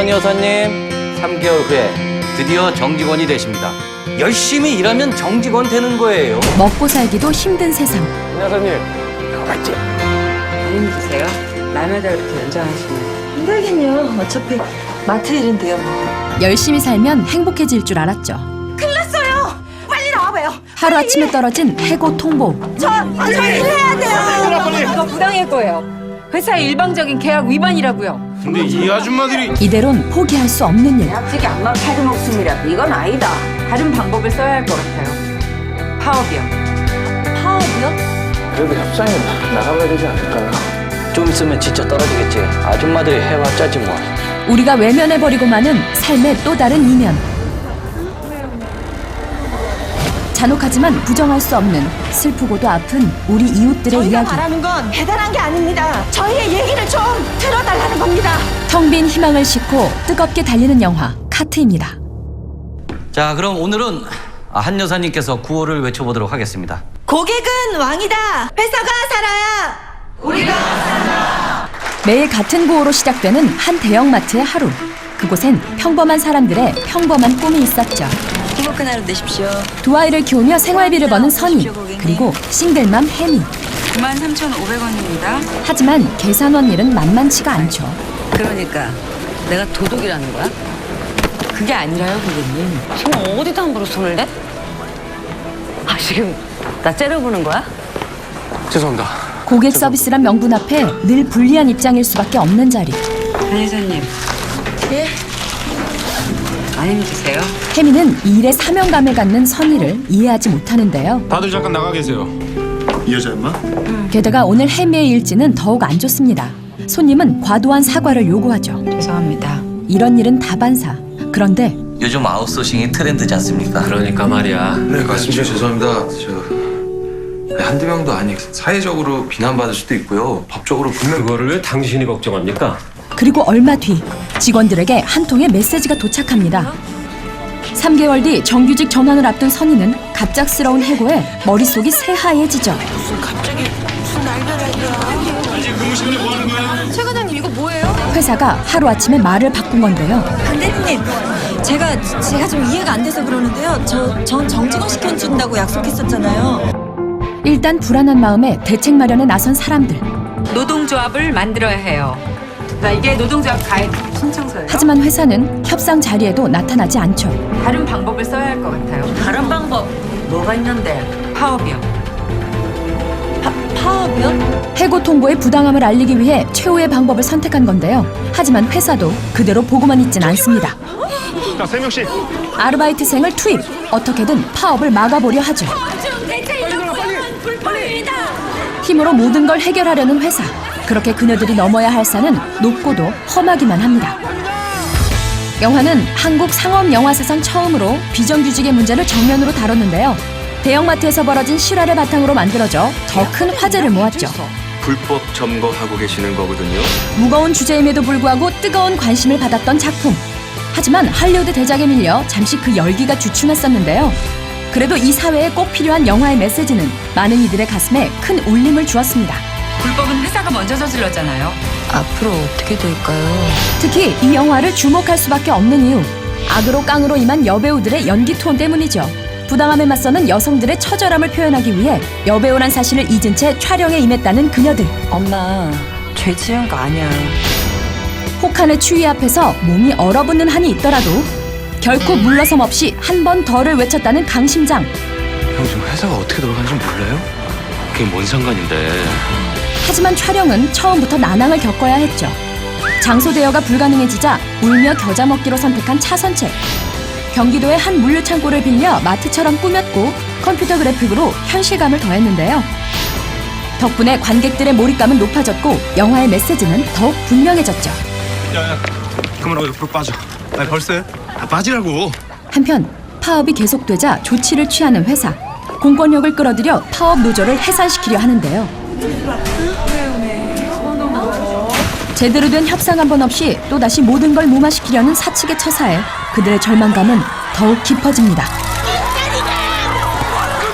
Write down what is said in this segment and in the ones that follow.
황 여사님, 3개월 후에 드디어 정직원이 되십니다. 열심히 일하면 정직원 되는 거예요. 먹고 살기도 힘든 세상. 황 여사님, 그거 맞지? 안 힘드세요? 남의 달부터 연장하시네. 힘들긴요. 어차피 마트 일인데요, 뭐. 열심히 살면 행복해질 줄 알았죠. 큰일 났어요. 빨리 나와봐요. 하루아침에 떨어진 해고 통보. 저 일해야 돼요. 이거 부당할 거예요. 회사의 일방적인 계약 위반이라고요. 근데 이 아줌마들이 이대론 포기할 수 없는 일. 계약직이 안만 팔은 목숨이라도 이건 아니다. 다른 방법을 써야 할 것 같아요. 파업이요. 파업이요? 그래도 협상에 나가봐야 되지 않을까요? 좀 있으면 진짜 떨어지겠지. 아줌마들이 해왔자지 뭐. 우리가 외면해버리고 마는 삶의 또 다른 이면. 잔혹하지만 부정할 수 없는 슬프고도 아픈 우리 이웃들의 저희가 이야기. 바라는 건 대단한 게 아닙니다. 저희의 얘기를 좀 들어달라는 겁니다. 텅 빈 희망을 싣고 뜨겁게 달리는 영화 카트입니다. 자, 그럼 오늘은 한 여사님께서 구호를 외쳐보도록 하겠습니다. 고객은 왕이다. 회사가 살아야. 매일 같은 구호로 시작되는 한 대형마트의 하루. 그곳엔 평범한 사람들의 평범한 꿈이 있었죠. 행복한 하루 되십시오. 두 아이를 키우며 생활비를 버는 선희, 그리고 싱글맘 혜미. 93,500원입니다. 하지만 계산원 일은 만만치가 않죠. 그러니까 내가 도둑이라는 거야? 그게 아니라요, 고객님. 지금 어디다 함부로 손을 대? 아, 지금 나 째려보는 거야? 죄송합니다. 고객 서비스란 명분 앞에 늘 불리한 입장일 수밖에 없는 자리. 한 여사님. 예? 안 힘드세요? 혜미는 이 일에 사명감을 갖는 선희를 이해하지 못하는데요. 다들 잠깐 나가 계세요. 이 여자 엄마? 게다가 오늘 혜미의 일지는 더욱 안 좋습니다. 손님은 과도한 사과를 요구하죠. 죄송합니다. 이런 일은 다반사. 그런데 요즘 아웃소싱이 트렌드지 않습니까? 그러니까 말이야. 네, 말씀드려 죄송합니다. 한두 명도 아니 사회적으로 비난받을 수도 있고요. 법적으로 분명 그거를 왜 당신이 걱정합니까? 그리고 얼마 뒤 직원들에게 한 통의 메시지가 도착합니다. 3개월 뒤 정규직 전환을 앞둔 선희는 갑작스러운 해고에 머릿속이 새하얘지죠. 최 과장님 이거 뭐예요? 회사가 하루아침에 말을 바꾼 건데요. 강 대리님, 제가 좀 이해가 안 돼서 그러는데요. 전 정직원 시켜준다고 약속했었잖아요. 일단 불안한 마음에 대책 마련에 나선 사람들. 노동조합을 만들어야 해요. 자, 이게 노동조합 가입 신청서예요. 하지만 회사는 협상 자리에도 나타나지 않죠. 다른 방법을 써야 할 것 같아요. 다른 방법 뭐가 있는데? 파업이요. 파업이요? 해고 통보의 부당함을 알리기 위해 최후의 방법을 선택한 건데요. 하지만 회사도 그대로 보고만 있진 않습니다. 자, 3명씩. 아르바이트생을 투입. 어떻게든 파업을 막아보려 하죠. 힘으로 모든 걸 해결하려는 회사. 그렇게 그녀들이 넘어야 할 산은 높고도 험하기만 합니다. 영화는 한국 상업 영화사상 처음으로 비정규직의 문제를 정면으로 다뤘는데요. 대형마트에서 벌어진 실화를 바탕으로 만들어져 더 큰 화제를 모았죠. 불법 점거하고 계시는 거거든요. 무거운 주제임에도 불구하고 뜨거운 관심을 받았던 작품. 하지만 할리우드 대작에 밀려 잠시 그 열기가 주춤했었는데요. 그래도 이 사회에 꼭 필요한 영화의 메시지는 많은 이들의 가슴에 큰 울림을 주었습니다. 불법은 회사가 먼저 저질렀잖아요. 앞으로 어떻게 될까요? 특히 이 영화를 주목할 수밖에 없는 이유. 악으로 깡으로 임한 여배우들의 연기 톤 때문이죠. 부당함에 맞서는 여성들의 처절함을 표현하기 위해 여배우란 사실을 잊은 채 촬영에 임했다는 그녀들. 엄마, 죄 지은 거 아니야. 혹한의 추위 앞에서 몸이 얼어붙는 한이 있더라도 결코 물러섬 없이 한 번 더를 외쳤다는 강심장. 형 지금 회사가 어떻게 돌아가는지 몰라요? 그게 뭔 상관인데. 하지만 촬영은 처음부터 난항을 겪어야 했죠. 장소 대여가 불가능해지자 울며 겨자 먹기로 선택한 차선책. 경기도의 한 물류창고를 빌려 마트처럼 꾸몄고 컴퓨터 그래픽으로 현실감을 더했는데요. 덕분에 관객들의 몰입감은 높아졌고 영화의 메시지는 더욱 분명해졌죠. 야야, 그만하고 옆으로 빠져. 나 벌써 빠지라고. 한편 파업이 계속되자 조치를 취하는 회사. 공권력을 끌어들여 파업 노조를 해산시키려 하는데요. 제대로 된 협상 한 번 없이 또다시 모든 걸 무마시키려는 사측의 처사에 그들의 절망감은 더욱 깊어집니다.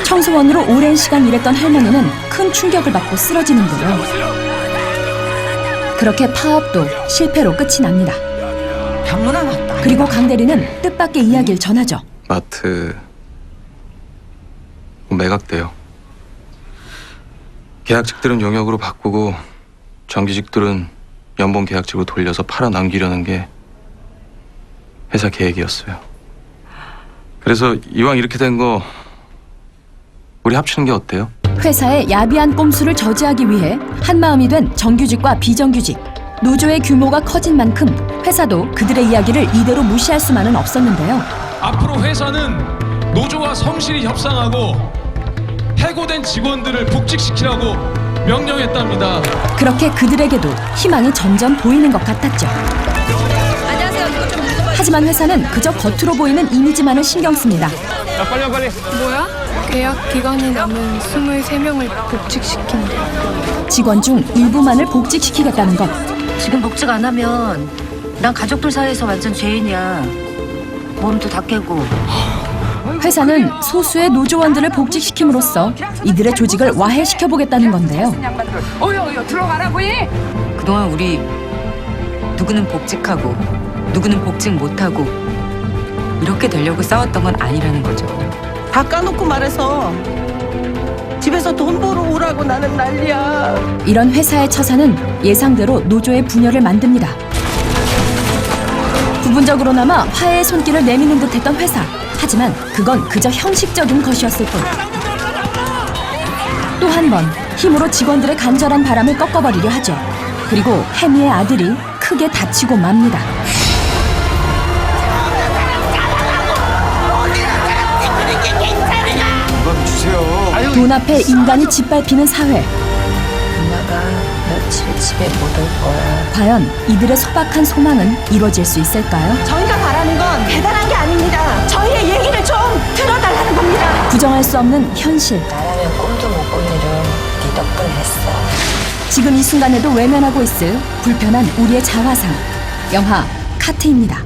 청소원으로 오랜 시간 일했던 할머니는 큰 충격을 받고 쓰러지는데요. 그렇게 파업도 실패로 끝이 납니다. 병문안 왔다. 그리고 강 대리는 뜻밖의 이야기를 전하죠. 마트 매각돼요. 계약직들은 용역으로 바꾸고 정규직들은 연봉 계약직으로 돌려서 팔아 남기려는 게 회사 계획이었어요. 그래서 이왕 이렇게 된 거 우리 합치는 게 어때요? 회사의 야비한 꼼수를 저지하기 위해 한마음이 된 정규직과 비정규직, 노조의 규모가 커진 만큼 회사도 그들의 이야기를 이대로 무시할 수만은 없었는데요. 앞으로 회사는 노조와 성실히 협상하고 해고된 직원들을 복직시키라고 명령했답니다. 그렇게 그들에게도 희망이 점점 보이는 것 같았죠. 하지만 회사는 그저 겉으로 보이는 이미지만을 신경 씁니다. 뭐야? 계약 기간이 남은 23명을 복직시킨대. 직원 중 일부만을 복직시키겠다는 것. 지금 복직 안 하면 난 가족들 사이에서 완전 죄인이야. 몸도 다 깨고. 회사는 소수의 노조원들을 복직시킴으로써 이들의 조직을 와해시켜보겠다는 건데요. 어여 들어가라고 해. 그동안 우리 누구는 복직하고 누구는 복직 못하고 이렇게 되려고 싸웠던 건 아니라는 거죠. 다 까놓고 말해서 집에서 돈 벌어 오라고 나는 난리야. 이런 회사의 처사는 예상대로 노조의 분열을 만듭니다. 부분적으로나마 화해의 손길을 내미는 듯했던 회사. 하지만 그건 그저 형식적인 것이었을 뿐. 또 한 번 힘으로 직원들의 간절한 바람을 꺾어버리려 하죠. 그리고 혜미의 아들이 크게 다치고 맙니다. 돈 앞에 인간이 짓밟히는 사회. 누나가 며칠 집에 못 올 거야. 과연 이들의 소박한 소망은 이루어질 수 있을까요? 저희가 바라는 건 대단한 게 아닙니다. 저희의 얘기를 좀 들어달라는 겁니다. 부정할 수 없는 현실. 나라면 꿈도 못 본 일을 네 덕분에 했어. 지금 이 순간에도 외면하고 있을 불편한 우리의 자화상. 영화 카트입니다.